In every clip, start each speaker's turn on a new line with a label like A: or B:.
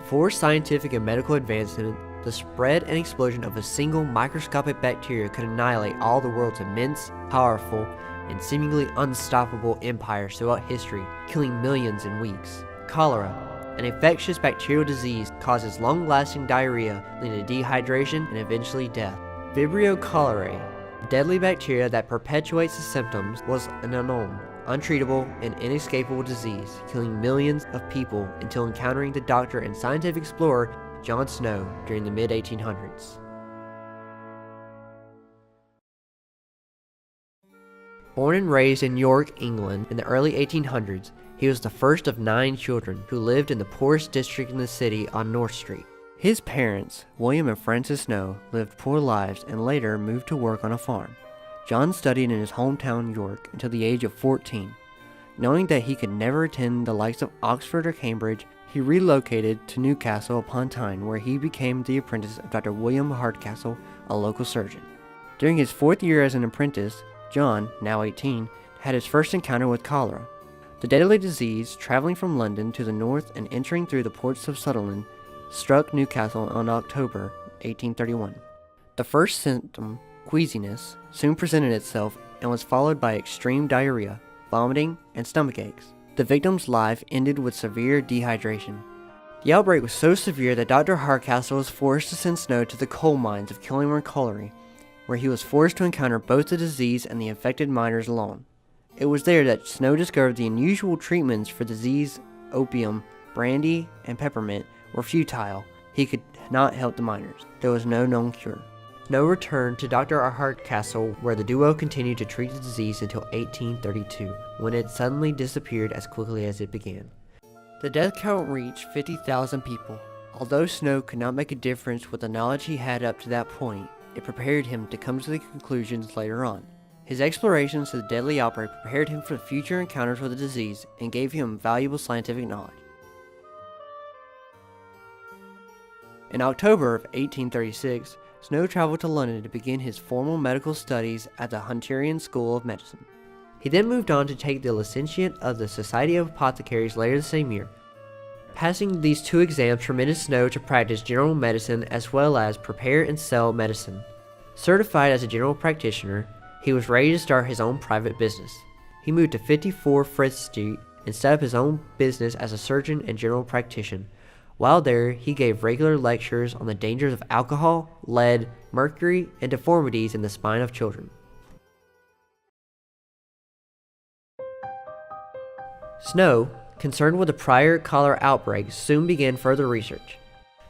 A: Before scientific and medical advancement, the spread and explosion of a single microscopic bacteria could annihilate all the world's immense, powerful, and seemingly unstoppable empires throughout history, killing millions in weeks. Cholera, an infectious bacterial disease, causes long-lasting diarrhea, leading to dehydration and eventually death. Vibrio cholerae, a deadly bacteria that perpetuates the symptoms, was an unknown, untreatable, and inescapable disease, killing millions of people until encountering the doctor and scientific explorer John Snow during the mid-1800s. Born and raised in York, England in the early 1800s, he was the first of 9 children who lived in the poorest district in the city on North Street. His parents, William and Frances Snow, lived poor lives and later moved to work on a farm. John studied in his hometown York until the age of 14. Knowing that he could never attend the likes of Oxford or Cambridge, he relocated to Newcastle upon Tyne, where he became the apprentice of Dr. William Hardcastle, a local surgeon. During his 4th year as an apprentice, John, now 18, had his first encounter with cholera. The deadly disease, traveling from London to the north and entering through the ports of Sunderland, struck Newcastle on October 1831. The first symptom, queasiness, soon presented itself and was followed by extreme diarrhea, vomiting, and stomach aches. The victim's life ended with severe dehydration. The outbreak was so severe that Dr. Hardcastle was forced to send Snow to the coal mines of Kosciw colliery, where he was forced to encounter both the disease and the infected miners alone. It was there that Snow discovered the unusual treatments for disease. Opium, brandy, and peppermint were futile. He could not help the miners. There was no known cure. Snow returned to Dr. Hardcastle, where the duo continued to treat the disease until 1832, when it suddenly disappeared as quickly as it began. The death count reached 50,000 people. Although Snow could not make a difference with the knowledge he had up to that point, it prepared him to come to the conclusions later on. His explorations of the deadly outbreak prepared him for future encounters with the disease and gave him valuable scientific knowledge. In October of 1836, Snow traveled to London to begin his formal medical studies at the Hunterian School of Medicine. He then moved on to take the licentiate of the Society of Apothecaries later the same year. Passing these 2 exams permitted Snow to practice general medicine as well as prepare and sell medicine. Certified as a general practitioner, he was ready to start his own private business. He moved to 54 Frith Street and set up his own business as a surgeon and general practitioner. While there, he gave regular lectures on the dangers of alcohol, lead, mercury, and deformities in the spine of children. Snow, concerned with the prior cholera outbreak, soon began further research.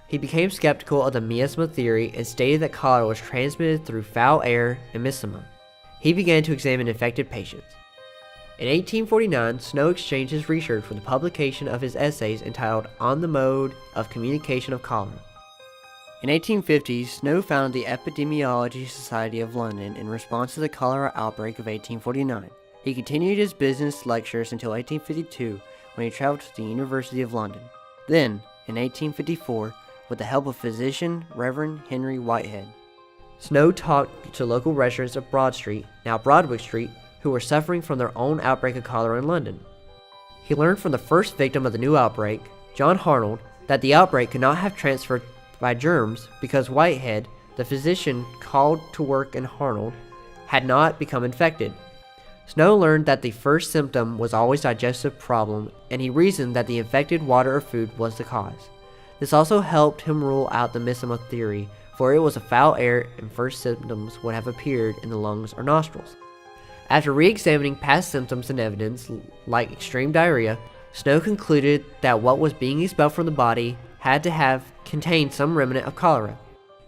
A: He became skeptical of the miasma theory and stated that cholera was transmitted through foul air and miasma. He began to examine infected patients. In 1849, Snow exchanged his research for the publication of his essays entitled On the Mode of Communication of Cholera. In 1850, Snow founded the Epidemiology Society of London in response to the cholera outbreak of 1849. He continued his business lectures until 1852, when he traveled to the University of London. Then, in 1854, with the help of physician Reverend Henry Whitehead, Snow talked to local residents of Broad Street, now Broadwick Street, who were suffering from their own outbreak of cholera in London. He learned from the first victim of the new outbreak, John Harnold, that the outbreak could not have transferred by germs because Whitehead, the physician called to work in Harnold, had not become infected. Snow learned that the first symptom was always a digestive problem, and he reasoned that the infected water or food was the cause. This also helped him rule out the miasma theory, for it was a foul air and first symptoms would have appeared in the lungs or nostrils. After re-examining past symptoms and evidence, like extreme diarrhea, Snow concluded that what was being expelled from the body had to have contained some remnant of cholera.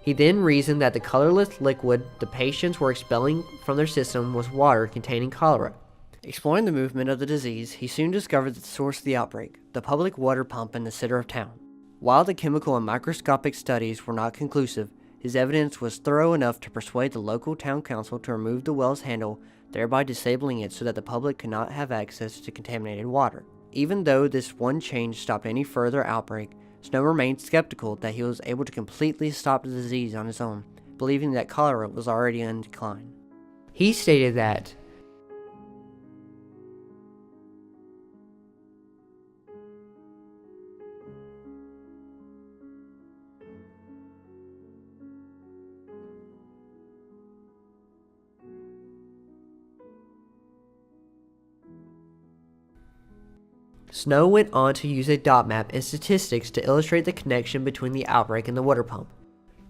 A: He then reasoned that the colorless liquid the patients were expelling from their system was water containing cholera. Exploring the movement of the disease, he soon discovered the source of the outbreak, the public water pump in the center of town. While the chemical and microscopic studies were not conclusive, his evidence was thorough enough to persuade the local town council to remove the well's handle, thereby disabling it so that the public could not have access to contaminated water. Even though this one change stopped any further outbreak, Snow remained skeptical that he was able to completely stop the disease on his own, believing that cholera was already in decline. He stated that Snow went on to use a dot map and statistics to illustrate the connection between the outbreak and the water pump.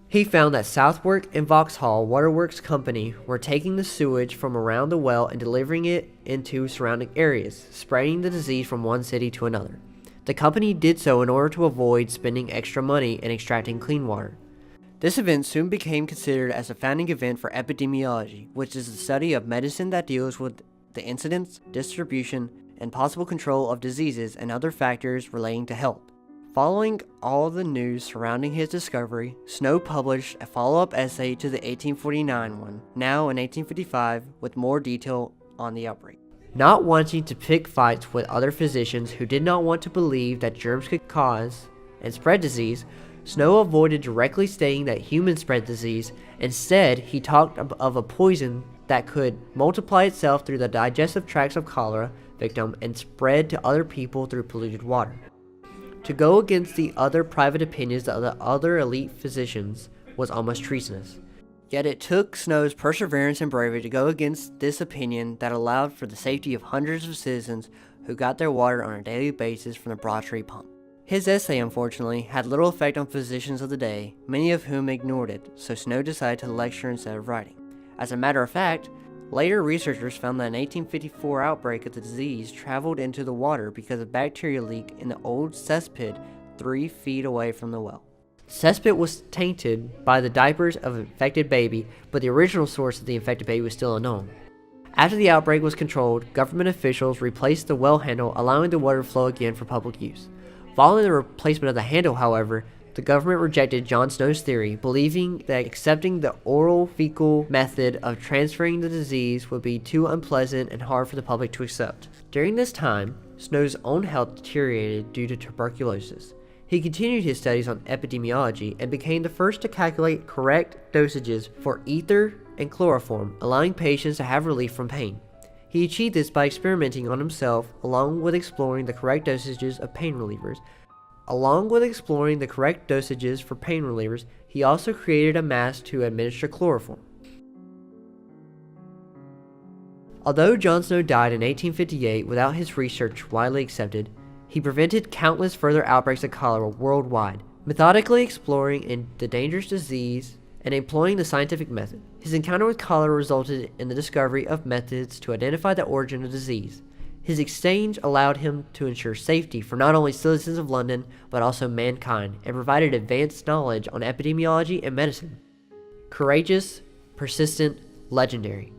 A: He found that Southwark and Vauxhall Waterworks Company were taking the sewage from around the well and delivering it into surrounding areas, spreading the disease from one city to another. The company did so in order to avoid spending extra money and extracting clean water. This event soon became considered as a founding event for epidemiology, which is the study of medicine that deals with the incidence, distribution, and possible control of diseases and other factors relating to health. Following all the news surrounding his discovery, Snow published a follow-up essay to the 1849 one, now in 1855, with more detail on the outbreak. Not wanting to pick fights with other physicians who did not want to believe that germs could cause and spread disease, Snow avoided directly stating that humans spread disease. Instead, he talked of a poison that could multiply itself through the digestive tracts of cholera victim and spread to other people through polluted water. To go against the other private opinions of the other elite physicians was almost treasonous. Yet it took Snow's perseverance and bravery to go against this opinion that allowed for the safety of hundreds of citizens who got their water on a daily basis from the Broad Street pump. His essay, unfortunately, had little effect on physicians of the day, many of whom ignored it, so Snow decided to lecture instead of writing. As a matter of fact, later researchers found that an 1854 outbreak of the disease traveled into the water because of bacteria leak in the old cesspit 3 feet away from the well. Cesspit was tainted by the diapers of an infected baby, but the original source of the infected baby was still unknown. After the outbreak was controlled, government officials replaced the well handle, allowing the water to flow again for public use. Following the replacement of the handle, however, the government rejected John Snow's theory, believing that accepting the oral fecal method of transferring the disease would be too unpleasant and hard for the public to accept. During this time, Snow's own health deteriorated due to tuberculosis. He continued his studies on epidemiology and became the first to calculate correct dosages for ether and chloroform, allowing patients to have relief from pain. He achieved this by experimenting on himself, along with exploring the correct dosages of pain relievers. He also created a mask to administer chloroform. Although John Snow died in 1858 without his research widely accepted, he prevented countless further outbreaks of cholera worldwide, methodically exploring the dangerous disease and employing the scientific method. His encounter with cholera resulted in the discovery of methods to identify the origin of disease. His exchange allowed him to ensure safety for not only citizens of London, but also mankind, and provided advanced knowledge on epidemiology and medicine. Courageous, persistent, legendary.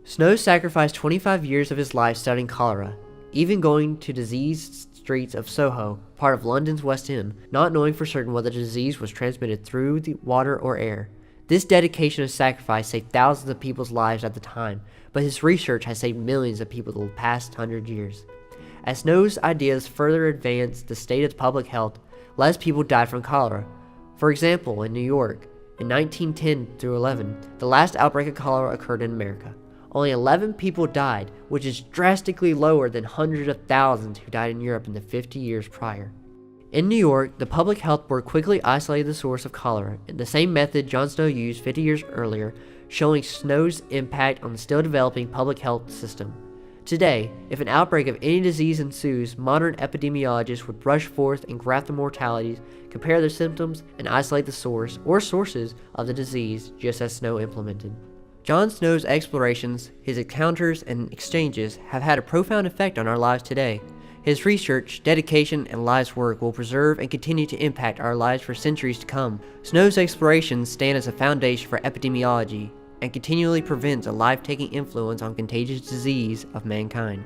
A: Snow sacrificed 25 years of his life studying cholera, even going to diseased streets of Soho, part of London's West End, not knowing for certain whether the disease was transmitted through the water or air. This dedication and sacrifice saved thousands of people's lives at the time, but his research has saved millions of people the past 100 years. As Snow's ideas further advanced the state of public health, less people died from cholera. For example, in New York, in 1910 through 11, the last outbreak of cholera occurred in America. Only 11 people died, which is drastically lower than hundreds of thousands who died in Europe in the 50 years prior. In New York, the Public Health Board quickly isolated the source of cholera in the same method John Snow used 50 years earlier, showing Snow's impact on the still developing public health system. Today, if an outbreak of any disease ensues, modern epidemiologists would rush forth and graph the mortalities, compare their symptoms, and isolate the source or sources of the disease, just as Snow implemented. John Snow's explorations, his encounters, and exchanges have had a profound effect on our lives today. His research, dedication, and life's work will preserve and continue to impact our lives for centuries to come. Snow's explorations stand as a foundation for epidemiology and continually prevents a life-taking influence on contagious disease of mankind.